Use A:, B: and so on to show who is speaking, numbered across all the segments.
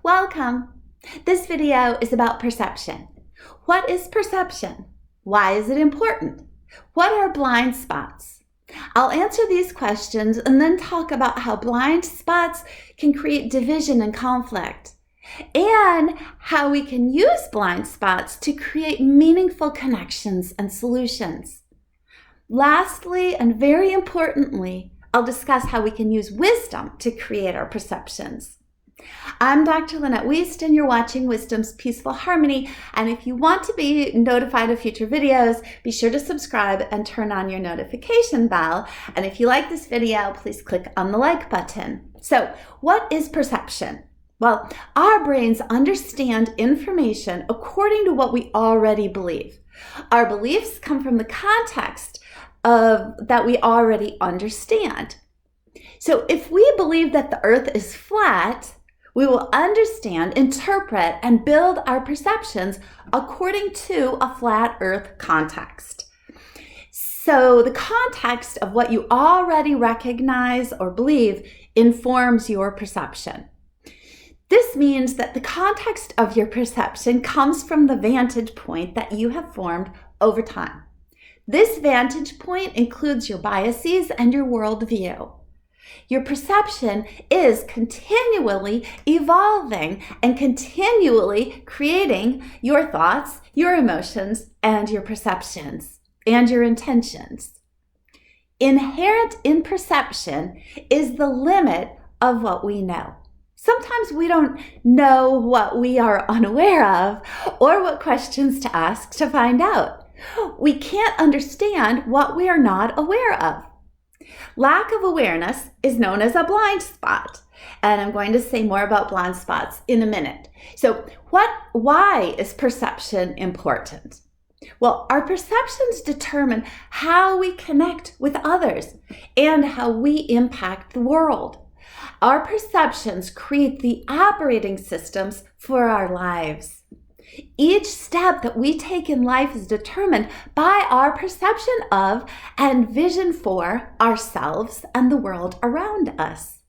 A: Welcome! This video is about perception. What is perception? Why is it important? What are blind spots? I'll answer these questions and then talk about how blind spots can create division and conflict, and how we can use blind spots to create meaningful connections and solutions. Lastly, and very importantly, I'll discuss how we can use wisdom to create our perceptions. I'm Dr. Lynette Wiest, and you're watching Wisdom's Peaceful Harmony. And if you want to be notified of future videos, be sure to subscribe and turn on your notification bell. And if you like this video, please click on the like button. So, what is perception? Well, our brains understand information according to what we already believe. Our beliefs come from the context of that we already understand. So if we believe that the earth is flat, we will understand, interpret, and build our perceptions according to a flat earth context. So the context of what you already recognize or believe informs your perception. This means that the context of your perception comes from the vantage point that you have formed over time. This vantage point includes your biases and your worldview. Your perception is continually evolving and continually creating your thoughts, your emotions, and your perceptions, and your intentions. Inherent in perception is the limit of what we know. Sometimes we don't know what we are unaware of or what questions to ask to find out. We can't understand what we are not aware of. Lack of awareness is known as a blind spot, and I'm going to say more about blind spots in a minute. So why is perception important? Well, our perceptions determine how we connect with others and how we impact the world. Our perceptions create the operating systems for our lives. Each step that we take in life is determined by our perception of and vision for ourselves and the world around us.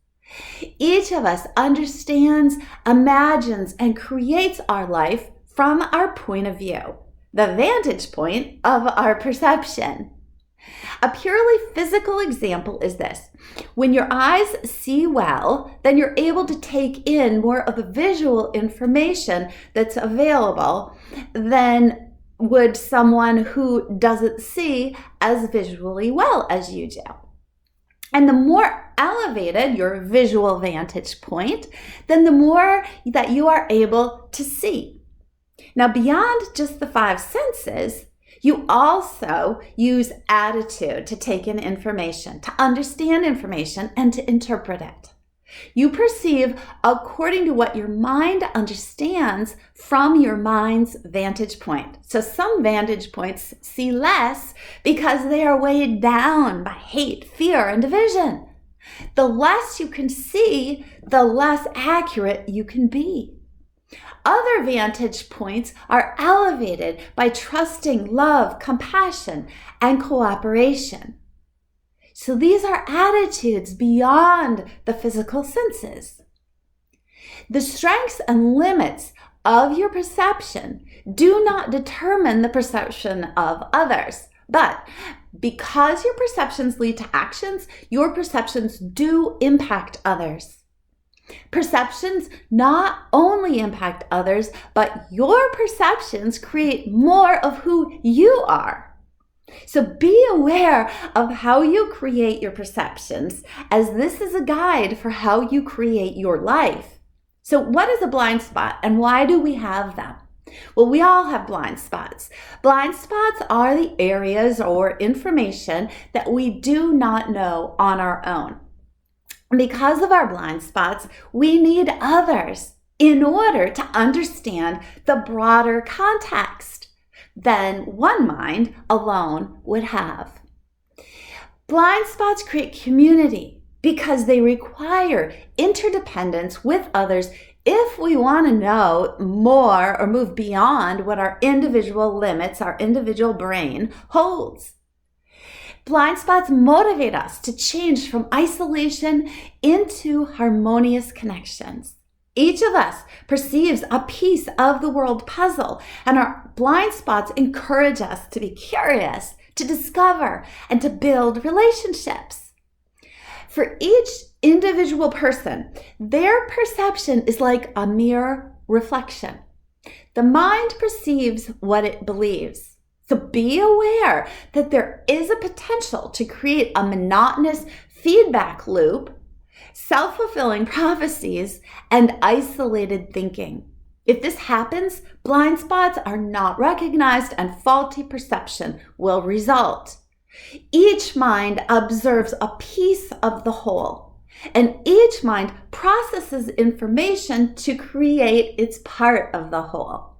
A: Each of us understands, imagines, and creates our life from our point of view, the vantage point of our perception. A purely physical example is this. When your eyes see well, then you're able to take in more of the visual information that's available than would someone who doesn't see as visually well as you do. And the more elevated your visual vantage point, then the more that you are able to see. Now, beyond just the five senses, you also use attitude to take in information, to understand information, and to interpret it. You perceive according to what your mind understands from your mind's vantage point. So some vantage points see less because they are weighed down by hate, fear, and division. The less you can see, the less accurate you can be. Other vantage points are elevated by trusting, love, compassion, and cooperation. So these are attitudes beyond the physical senses. The strengths and limits of your perception do not determine the perception of others, but because your perceptions lead to actions, your perceptions do impact others. Perceptions not only impact others, but your perceptions create more of who you are. So be aware of how you create your perceptions, as this is a guide for how you create your life. So what is a blind spot and why do we have them? Well, we all have blind spots. Blind spots are the areas or information that we do not know on our own. Because of our blind spots, we need others in order to understand the broader context than one mind alone would have. Blind spots create community because they require interdependence with others if we want to know more or move beyond what our individual limits, our individual brain holds. Blind spots motivate us to change from isolation into harmonious connections. Each of us perceives a piece of the world puzzle, and our blind spots encourage us to be curious, to discover, and to build relationships. For each individual person, their perception is like a mirror reflection. The mind perceives what it believes. So be aware that there is a potential to create a monotonous feedback loop, self-fulfilling prophecies, and isolated thinking. If this happens, blind spots are not recognized and faulty perception will result. Each mind observes a piece of the whole, and each mind processes information to create its part of the whole.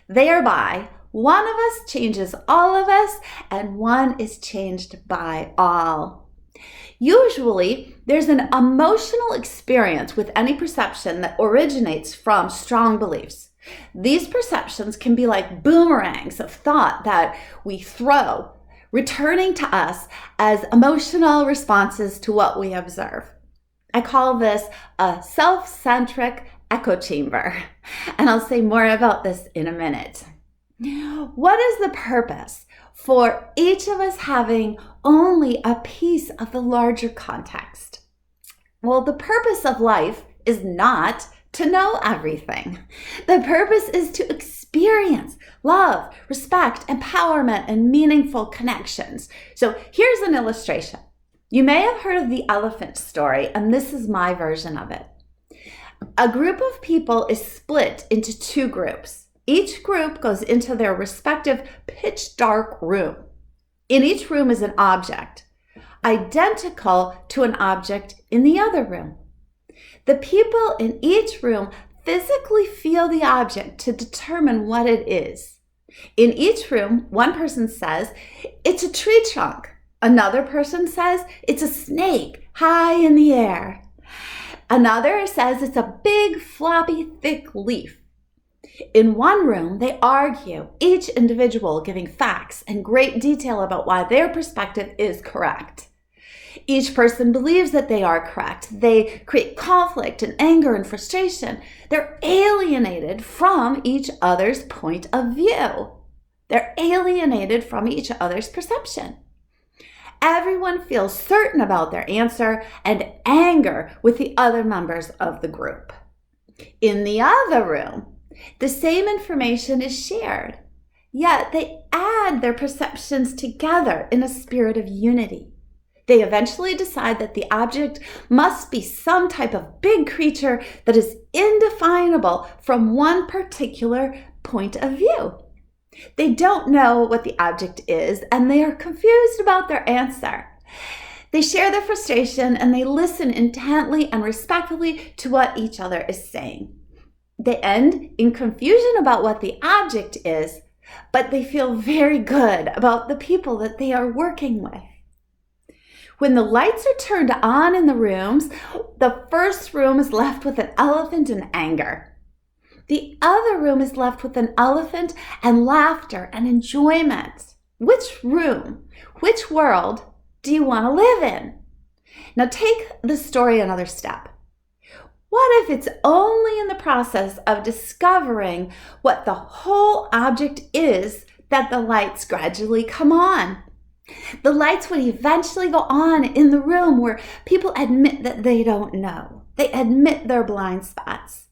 A: Thereby, one of us changes all of us, and one is changed by all. Usually, there's an emotional experience with any perception that originates from strong beliefs. These perceptions can be like boomerangs of thought that we throw, returning to us as emotional responses to what we observe. I call this a self-centric echo chamber, and I'll say more about this in a minute. What is the purpose for each of us having only a piece of the larger context? Well, the purpose of life is not to know everything. The purpose is to experience love, respect, empowerment, and meaningful connections. So here's an illustration. You may have heard of the elephant story, and this is my version of it. A group of people is split into two groups. Each group goes into their respective pitch dark room. In each room is an object, identical to an object in the other room. The people in each room physically feel the object to determine what it is. In each room, one person says, "It's a tree trunk." Another person says, "It's a snake high in the air." Another says, "It's a big, floppy, thick leaf." In one room, they argue, each individual giving facts and great detail about why their perspective is correct. Each person believes that they are correct. They create conflict and anger and frustration. They're alienated from each other's point of view. They're alienated from each other's perception. Everyone feels certain about their answer and anger with the other members of the group. In the other room, the same information is shared, yet they add their perceptions together in a spirit of unity. They eventually decide that the object must be some type of big creature that is indefinable from one particular point of view. They don't know what the object is, and they are confused about their answer. They share their frustration, and they listen intently and respectfully to what each other is saying. They end in confusion about what the object is, but they feel very good about the people that they are working with. When the lights are turned on in the rooms, the first room is left with an elephant and anger. The other room is left with an elephant and laughter and enjoyment. Which room, which world do you want to live in? Now take the story another step. What if it's only in the process of discovering what the whole object is that the lights gradually come on? The lights would eventually go on in the room where people admit that they don't know. They admit their blind spots.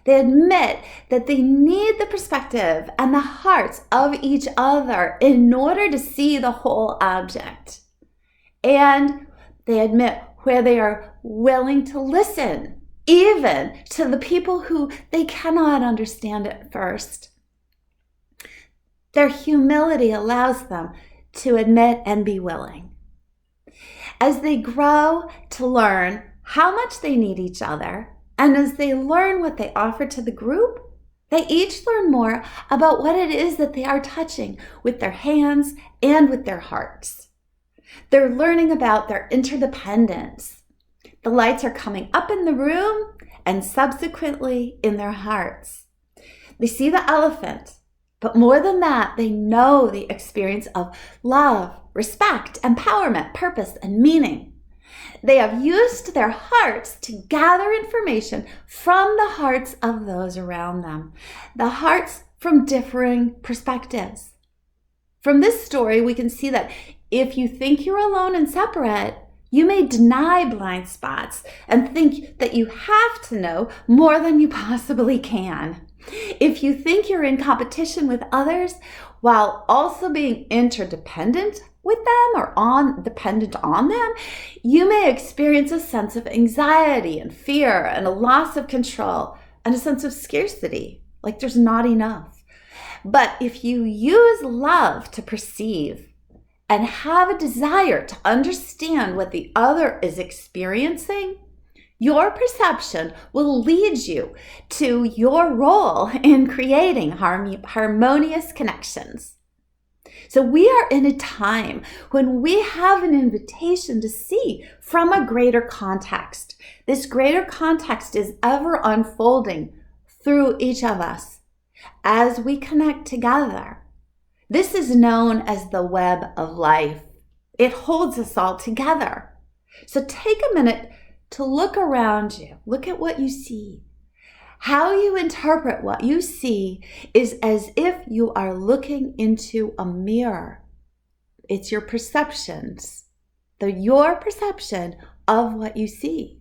A: They admit that they need the perspective and the hearts of each other in order to see the whole object. And they admit where they are willing to listen, even to the people who they cannot understand at first. Their humility allows them to admit and be willing. As they grow to learn how much they need each other, and as they learn what they offer to the group, they each learn more about what it is that they are touching with their hands and with their hearts. They're learning about their interdependence. The lights are coming up in the room and subsequently in their hearts. They see the elephant, but more than that, they know the experience of love, respect, empowerment, purpose, and meaning. They have used their hearts to gather information from the hearts of those around them, the hearts from differing perspectives. From this story, we can see that if you think you're alone and separate, you may deny blind spots and think that you have to know more than you possibly can. If you think you're in competition with others while also being interdependent with them or dependent on them, you may experience a sense of anxiety and fear and a loss of control and a sense of scarcity, like there's not enough. But if you use love to perceive and have a desire to understand what the other is experiencing, your perception will lead you to your role in creating harmonious connections. So we are in a time when we have an invitation to see from a greater context. This greater context is ever unfolding through each of us as we connect together. This is known as the web of life. It holds us all together. So take a minute to look around you. Look at what you see. How you interpret what you see is as if you are looking into a mirror. It's your perceptions, your perception of what you see.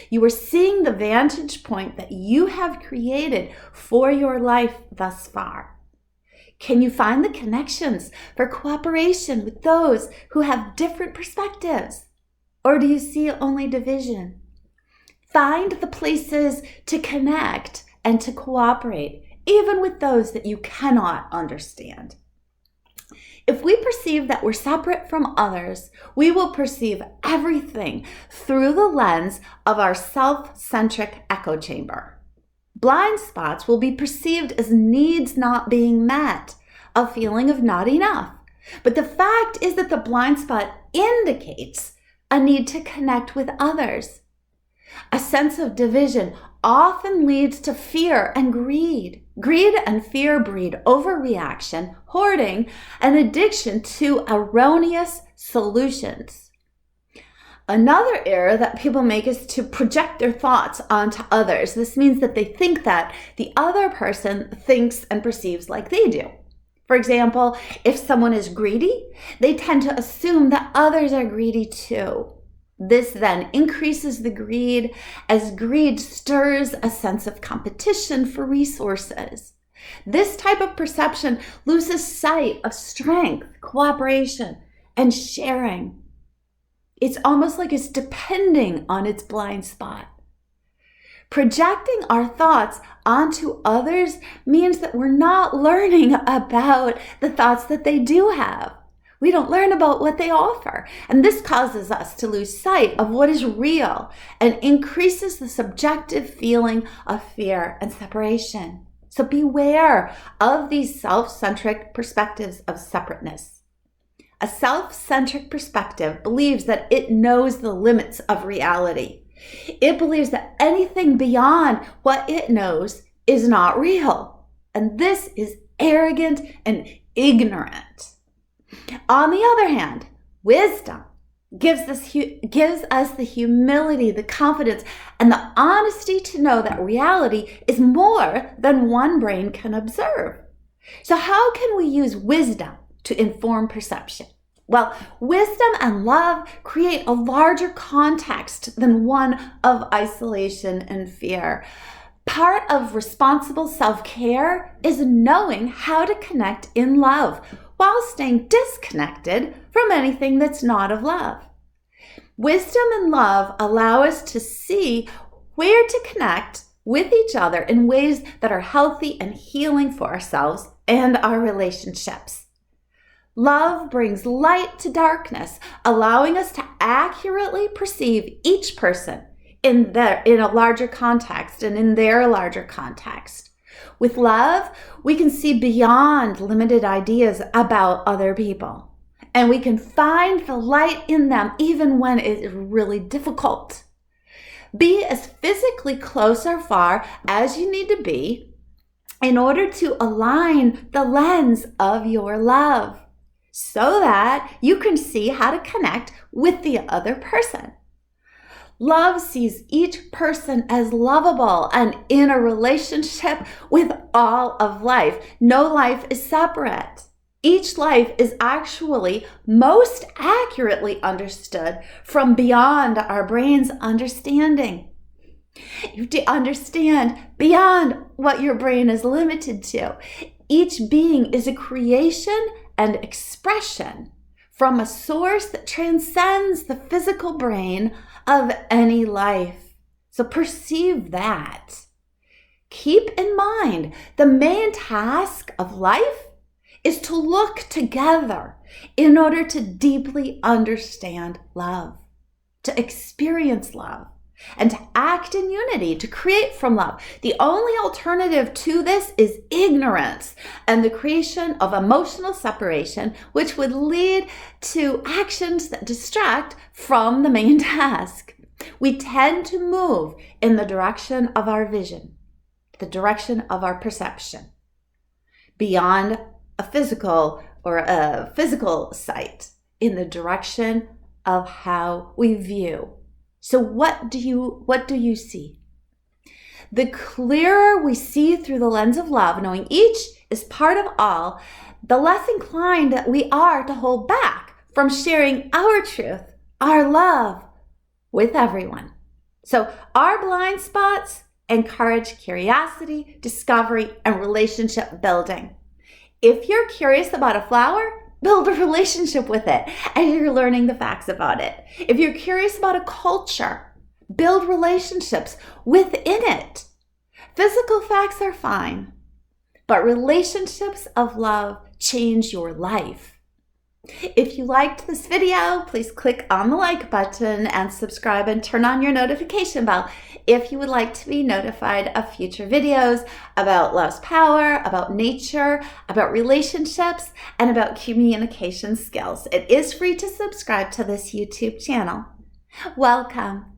A: You are seeing the vantage point that you have created for your life thus far. Can you find the connections for cooperation with those who have different perspectives? Or do you see only division? Find the places to connect and to cooperate, even with those that you cannot understand. If we perceive that we're separate from others, we will perceive everything through the lens of our self-centric echo chamber. Blind spots will be perceived as needs not being met, a feeling of not enough. But the fact is that the blind spot indicates a need to connect with others. A sense of division often leads to fear and greed. Greed and fear breed overreaction, hoarding, and addiction to erroneous solutions. Another error that people make is to project their thoughts onto others. This means that they think that the other person thinks and perceives like they do. For example, if someone is greedy, they tend to assume that others are greedy too. This then increases the greed, as greed stirs a sense of competition for resources. This type of perception loses sight of strength, cooperation, and sharing. It's almost like it's depending on its blind spot. Projecting our thoughts onto others means that we're not learning about the thoughts that they do have. We don't learn about what they offer. And this causes us to lose sight of what is real and increases the subjective feeling of fear and separation. So beware of these self-centric perspectives of separateness. A self-centric perspective believes that it knows the limits of reality. It believes that anything beyond what it knows is not real. And this is arrogant and ignorant. On the other hand, wisdom gives us the humility, the confidence, and the honesty to know that reality is more than one brain can observe. So how can we use wisdom to inform perception? Well, wisdom and love create a larger context than one of isolation and fear. Part of responsible self-care is knowing how to connect in love while staying disconnected from anything that's not of love. Wisdom and love allow us to see where to connect with each other in ways that are healthy and healing for ourselves and our relationships. Love brings light to darkness, allowing us to accurately perceive each person in a larger context and in their larger context. With love, we can see beyond limited ideas about other people, and we can find the light in them even when it is really difficult. Be as physically close or far as you need to be in order to align the lens of your love, so that you can see how to connect with the other person. Love sees each person as lovable and in a relationship with all of life. No life is separate. Each life is actually most accurately understood from beyond our brain's understanding. You have to understand beyond what your brain is limited to. Each being is a creation and expression from a source that transcends the physical brain of any life. So perceive that. Keep in mind, the main task of life is to look together in order to deeply understand love, to experience love, and to act in unity, to create from love. The only alternative to this is ignorance and the creation of emotional separation, which would lead to actions that distract from the main task. We tend to move in the direction of our vision, the direction of our perception, beyond a physical sight, in the direction of how we view. So what do you see? The clearer we see through the lens of love, knowing each is part of all, the less inclined that we are to hold back from sharing our truth, our love with everyone. So our blind spots encourage curiosity, discovery, and relationship building. If you're curious about a flower, build a relationship with it as you're learning the facts about it. If you're curious about a culture, build relationships within it. Physical facts are fine, but relationships of love change your life. If you liked this video, please click on the like button and subscribe and turn on your notification bell if you would like to be notified of future videos about love's power, about nature, about relationships, and about communication skills. It is free to subscribe to this YouTube channel. Welcome.